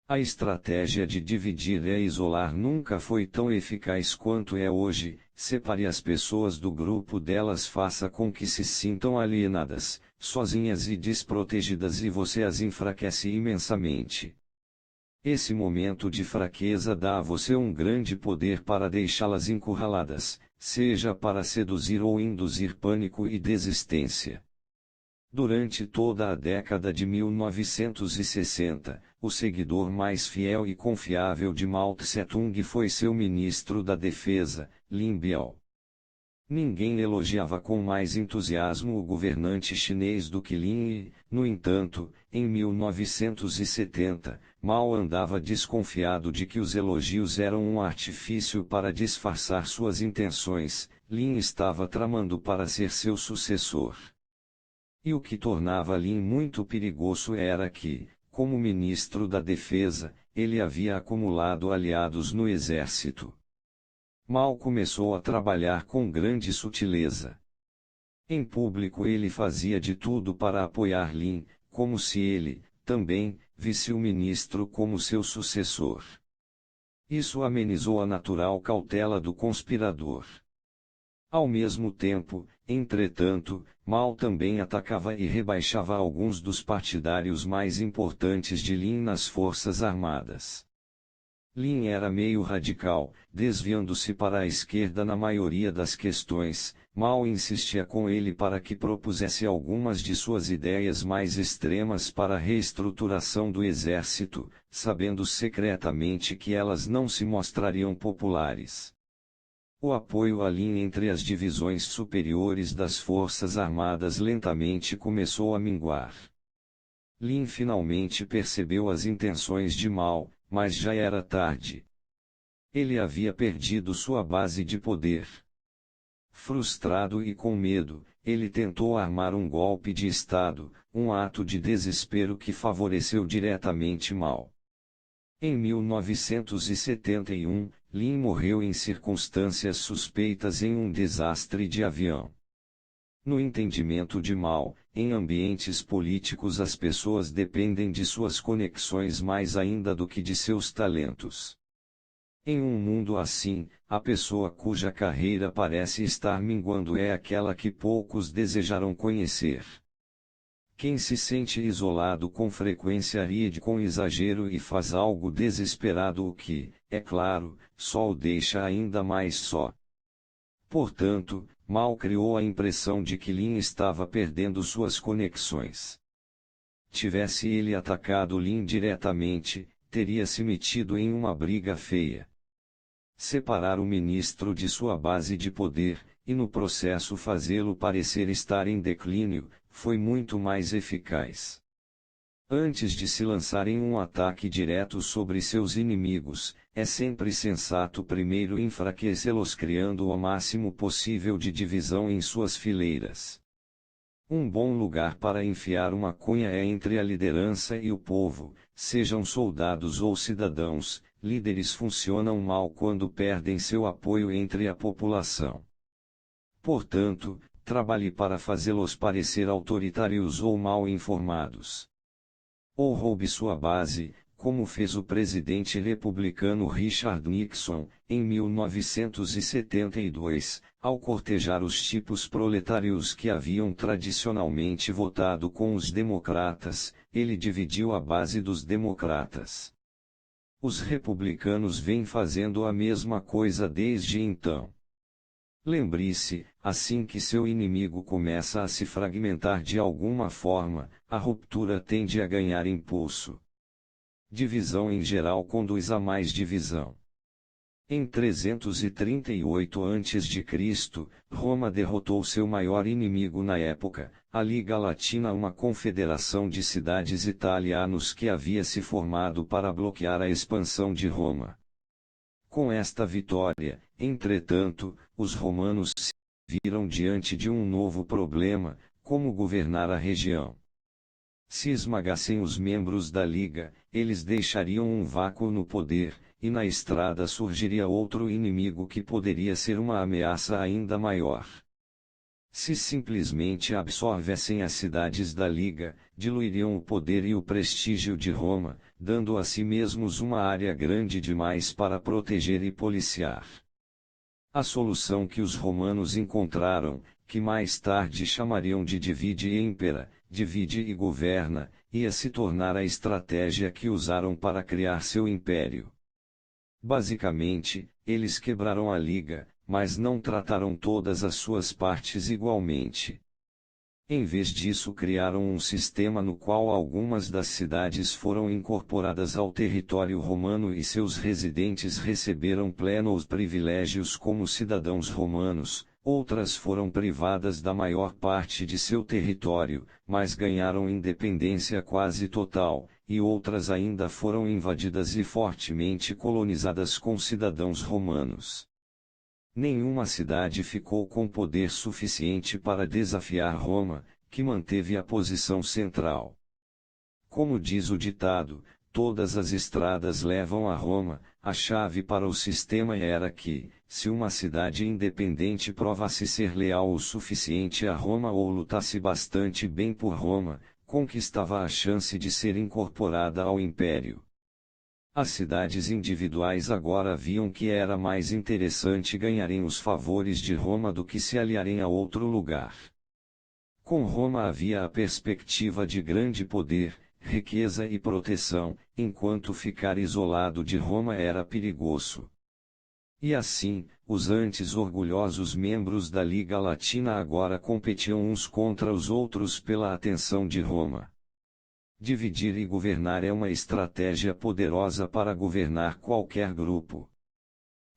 A estratégia de dividir e isolar nunca foi tão eficaz quanto é hoje. Separe as pessoas do grupo delas, faça com que se sintam alienadas, sozinhas e desprotegidas, e você as enfraquece imensamente. Esse momento de fraqueza dá a você um grande poder para deixá-las encurraladas, seja para seduzir ou induzir pânico e desistência. Durante toda a década de 1960, o seguidor mais fiel e confiável de Mao Tse-tung foi seu ministro da Defesa, Lin Biao. Ninguém elogiava com mais entusiasmo o governante chinês do que Lin e, no entanto, em 1970, Mao andava desconfiado de que os elogios eram um artifício para disfarçar suas intenções. Lin estava tramando para ser seu sucessor. E o que tornava Lin muito perigoso era que, como ministro da Defesa, ele havia acumulado aliados no exército. Mao começou a trabalhar com grande sutileza. Em público ele fazia de tudo para apoiar Lin, como se ele, também, visse o ministro como seu sucessor. Isso amenizou a natural cautela do conspirador. Ao mesmo tempo, entretanto, Mao também atacava e rebaixava alguns dos partidários mais importantes de Lin nas Forças Armadas. Lin era meio radical, desviando-se para a esquerda na maioria das questões. Mao insistia com ele para que propusesse algumas de suas ideias mais extremas para a reestruturação do exército, sabendo secretamente que elas não se mostrariam populares. O apoio a Lin entre as divisões superiores das Forças Armadas lentamente começou a minguar. Lin finalmente percebeu as intenções de Mao, mas já era tarde. Ele havia perdido sua base de poder. Frustrado e com medo, ele tentou armar um golpe de Estado, um ato de desespero que favoreceu diretamente Mao. Em 1971, Lin morreu em circunstâncias suspeitas em um desastre de avião. No entendimento de Mao, em ambientes políticos as pessoas dependem de suas conexões mais ainda do que de seus talentos. Em um mundo assim, a pessoa cuja carreira parece estar minguando é aquela que poucos desejaram conhecer. Quem se sente isolado com frequência ri com exagero e faz algo desesperado, o que, é claro, só o deixa ainda mais só. Portanto, Mao criou a impressão de que Lin estava perdendo suas conexões. Tivesse ele atacado Lin diretamente, teria se metido em uma briga feia. Separar o ministro de sua base de poder, e no processo fazê-lo parecer estar em declínio, foi muito mais eficaz. Antes de se lançar em um ataque direto sobre seus inimigos, é sempre sensato primeiro enfraquecê-los criando o máximo possível de divisão em suas fileiras. Um bom lugar para enfiar uma cunha é entre a liderança e o povo, sejam soldados ou cidadãos. Líderes funcionam mal quando perdem seu apoio entre a população. Portanto, trabalhe para fazê-los parecer autoritários ou mal informados. Ou roube sua base, como fez o presidente republicano Richard Nixon, em 1972, ao cortejar os tipos proletários que haviam tradicionalmente votado com os democratas. Ele dividiu a base dos democratas. Os republicanos vêm fazendo a mesma coisa desde então. Lembre-se, assim que seu inimigo começa a se fragmentar de alguma forma, a ruptura tende a ganhar impulso. Divisão em geral conduz a mais divisão. Em 338 a.C., Roma derrotou seu maior inimigo na época, a Liga Latina, uma confederação de cidades italianos que havia se formado para bloquear a expansão de Roma. Com esta vitória, entretanto, os romanos se viram diante de um novo problema: como governar a região. Se esmagassem os membros da Liga, eles deixariam um vácuo no poder, e na estrada surgiria outro inimigo que poderia ser uma ameaça ainda maior. Se simplesmente absorvessem as cidades da Liga, diluiriam o poder e o prestígio de Roma, dando a si mesmos uma área grande demais para proteger e policiar. A solução que os romanos encontraram, que mais tarde chamariam de divide e impera, divide e governa, ia se tornar a estratégia que usaram para criar seu império. Basicamente, eles quebraram a liga, mas não trataram todas as suas partes igualmente. Em vez disso, criaram um sistema no qual algumas das cidades foram incorporadas ao território romano e seus residentes receberam plenos privilégios como cidadãos romanos, outras foram privadas da maior parte de seu território, mas ganharam independência quase total, e outras ainda foram invadidas e fortemente colonizadas com cidadãos romanos. Nenhuma cidade ficou com poder suficiente para desafiar Roma, que manteve a posição central. Como diz o ditado, todas as estradas levam a Roma. A chave para o sistema era que, se uma cidade independente provasse ser leal o suficiente a Roma ou lutasse bastante bem por Roma, conquistava a chance de ser incorporada ao império. As cidades individuais agora viam que era mais interessante ganharem os favores de Roma do que se aliarem a outro lugar. Com Roma havia a perspectiva de grande poder, riqueza e proteção, enquanto ficar isolado de Roma era perigoso. E assim, os antes orgulhosos membros da Liga Latina agora competiam uns contra os outros pela atenção de Roma. Dividir e governar é uma estratégia poderosa para governar qualquer grupo.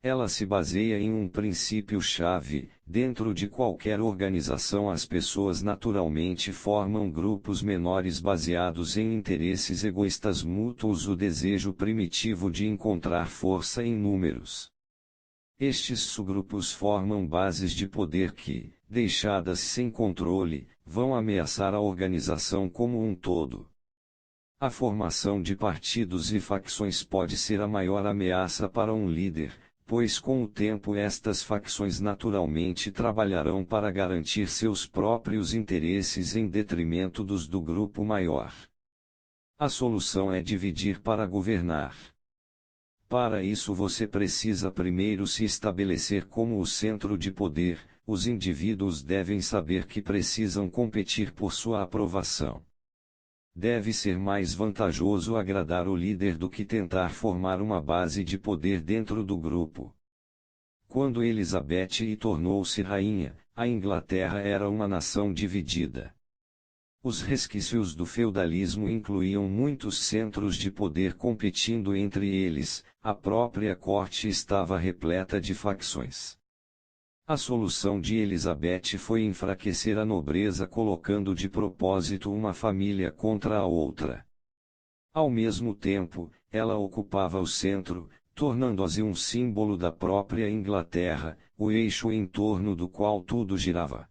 Ela se baseia em um princípio-chave: dentro de qualquer organização as pessoas naturalmente formam grupos menores baseados em interesses egoístas mútuos, o desejo primitivo de encontrar força em números. Estes subgrupos formam bases de poder que, deixadas sem controle, vão ameaçar a organização como um todo. A formação de partidos e facções pode ser a maior ameaça para um líder, pois com o tempo estas facções naturalmente trabalharão para garantir seus próprios interesses em detrimento dos do grupo maior. A solução é dividir para governar. Para isso você precisa primeiro se estabelecer como o centro de poder. Os indivíduos devem saber que precisam competir por sua aprovação. Deve ser mais vantajoso agradar o líder do que tentar formar uma base de poder dentro do grupo. Quando Elizabeth tornou-se rainha, a Inglaterra era uma nação dividida. Os resquícios do feudalismo incluíam muitos centros de poder competindo entre eles, a própria corte estava repleta de facções. A solução de Elizabeth foi enfraquecer a nobreza colocando de propósito uma família contra a outra. Ao mesmo tempo, ela ocupava o centro, tornando-se um símbolo da própria Inglaterra, o eixo em torno do qual tudo girava.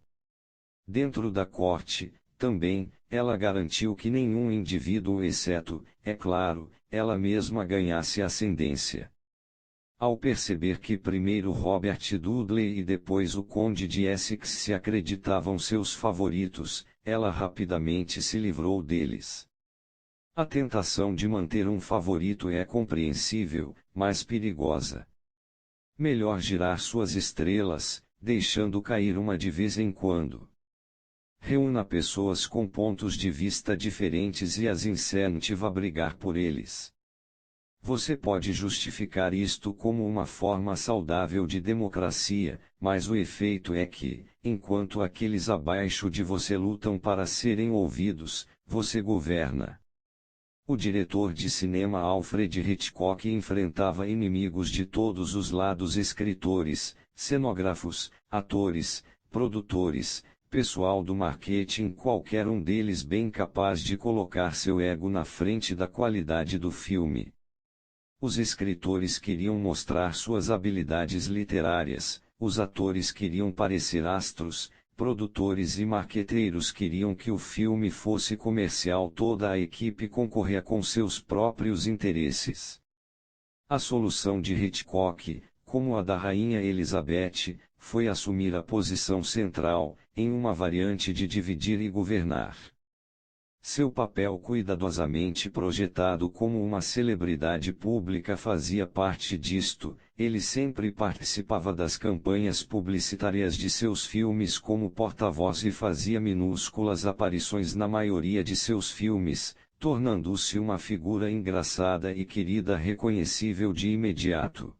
Dentro da corte, também, ela garantiu que nenhum indivíduo exceto, é claro, ela mesma ganhasse ascendência. Ao perceber que primeiro Robert Dudley e depois o Conde de Essex se acreditavam seus favoritos, ela rapidamente se livrou deles. A tentação de manter um favorito é compreensível, mas perigosa. Melhor girar suas estrelas, deixando cair uma de vez em quando. Reúna pessoas com pontos de vista diferentes e as incentive a brigar por eles. Você pode justificar isto como uma forma saudável de democracia, mas o efeito é que, enquanto aqueles abaixo de você lutam para serem ouvidos, você governa. O diretor de cinema Alfred Hitchcock enfrentava inimigos de todos os lados: escritores, cenógrafos, atores, produtores, pessoal do marketing, qualquer um deles bem capaz de colocar seu ego na frente da qualidade do filme. Os escritores queriam mostrar suas habilidades literárias, os atores queriam parecer astros, produtores e marqueteiros queriam que o filme fosse comercial, toda a equipe concorria com seus próprios interesses. A solução de Hitchcock, como a da Rainha Elizabeth, foi assumir a posição central, em uma variante de dividir e governar. Seu papel cuidadosamente projetado como uma celebridade pública fazia parte disto. Ele sempre participava das campanhas publicitárias de seus filmes como porta-voz e fazia minúsculas aparições na maioria de seus filmes, tornando-se uma figura engraçada e querida reconhecível de imediato.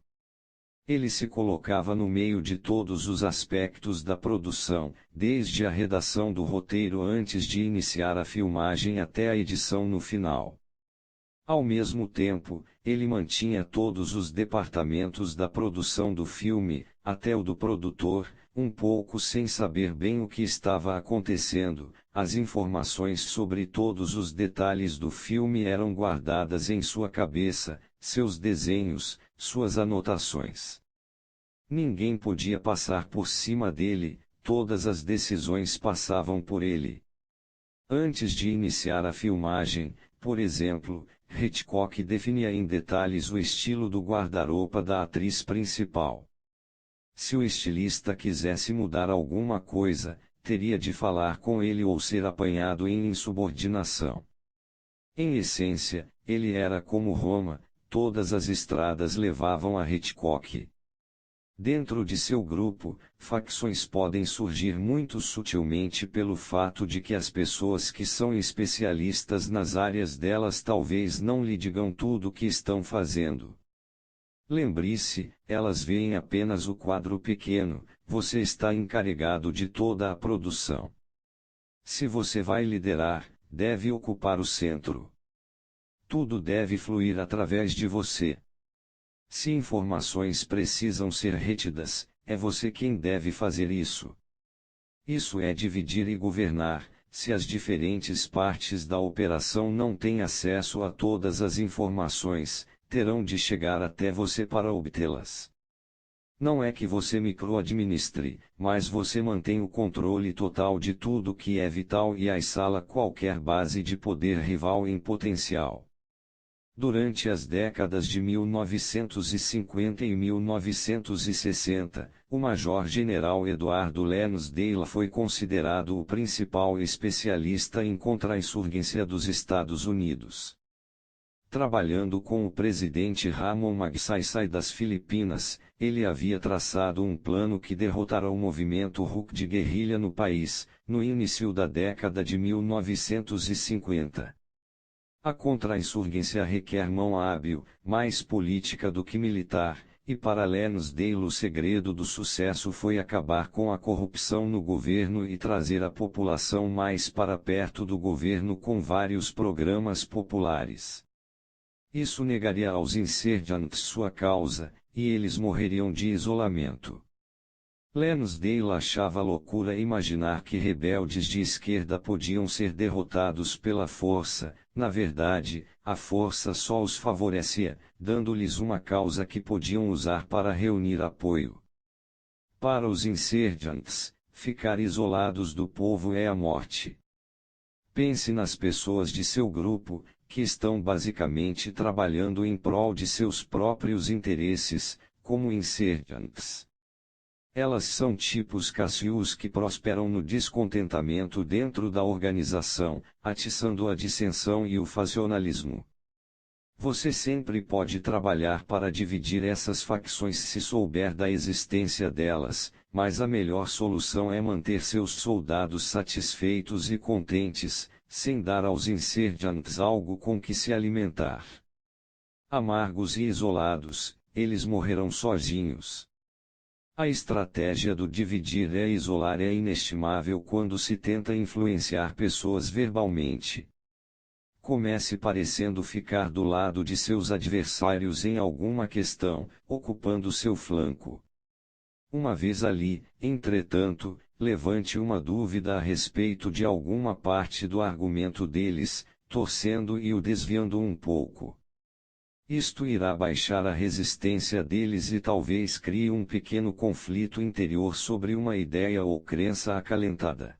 Ele se colocava no meio de todos os aspectos da produção, desde a redação do roteiro antes de iniciar a filmagem até a edição no final. Ao mesmo tempo, ele mantinha todos os departamentos da produção do filme, até o do produtor, um pouco sem saber bem o que estava acontecendo. As informações sobre todos os detalhes do filme eram guardadas em sua cabeça, seus desenhos, suas anotações. Ninguém podia passar por cima dele, todas as decisões passavam por ele. Antes de iniciar a filmagem, por exemplo, Hitchcock definia em detalhes o estilo do guarda-roupa da atriz principal. Se o estilista quisesse mudar alguma coisa, teria de falar com ele ou ser apanhado em insubordinação. Em essência, ele era como Roma, todas as estradas levavam a Hitchcock. Dentro de seu grupo, facções podem surgir muito sutilmente pelo fato de que as pessoas que são especialistas nas áreas delas talvez não lhe digam tudo o que estão fazendo. Lembre-se, elas veem apenas o quadro pequeno, você está encarregado de toda a produção. Se você vai liderar, deve ocupar o centro. Tudo deve fluir através de você. Se informações precisam ser retidas, é você quem deve fazer isso. Isso é dividir e governar. Se as diferentes partes da operação não têm acesso a todas as informações, terão de chegar até você para obtê-las. Não é que você microadministre, mas você mantém o controle total de tudo que é vital e exala qualquer base de poder rival em potencial. Durante as décadas de 1950 e 1960, o Major-General Eduardo Lansdale foi considerado o principal especialista em contra-insurgência dos Estados Unidos. Trabalhando com o presidente Ramon Magsaysay das Filipinas, ele havia traçado um plano que derrotara o movimento RUC de guerrilha no país, no início da década de 1950. A contra-insurgência requer mão hábil, mais política do que militar, e para Lansdale o segredo do sucesso foi acabar com a corrupção no governo e trazer a população mais para perto do governo com vários programas populares. Isso negaria aos insurgentes sua causa, e eles morreriam de isolamento. Lansdale achava loucura imaginar que rebeldes de esquerda podiam ser derrotados pela força. Na verdade, a força só os favorecia, dando-lhes uma causa que podiam usar para reunir apoio. Para os insurgentes, ficar isolados do povo é a morte. Pense nas pessoas de seu grupo, que estão basicamente trabalhando em prol de seus próprios interesses, como insurgentes. Elas são tipos Cassius que prosperam no descontentamento dentro da organização, atiçando a dissensão e o facionalismo. Você sempre pode trabalhar para dividir essas facções se souber da existência delas, mas a melhor solução é manter seus soldados satisfeitos e contentes, sem dar aos insurgentes algo com que se alimentar. Amargos e isolados, eles morrerão sozinhos. A estratégia do dividir e isolar é inestimável quando se tenta influenciar pessoas verbalmente. Comece parecendo ficar do lado de seus adversários em alguma questão, ocupando seu flanco. Uma vez ali, entretanto, levante uma dúvida a respeito de alguma parte do argumento deles, torcendo e o desviando um pouco. Isto irá baixar a resistência deles e talvez crie um pequeno conflito interior sobre uma ideia ou crença acalentada.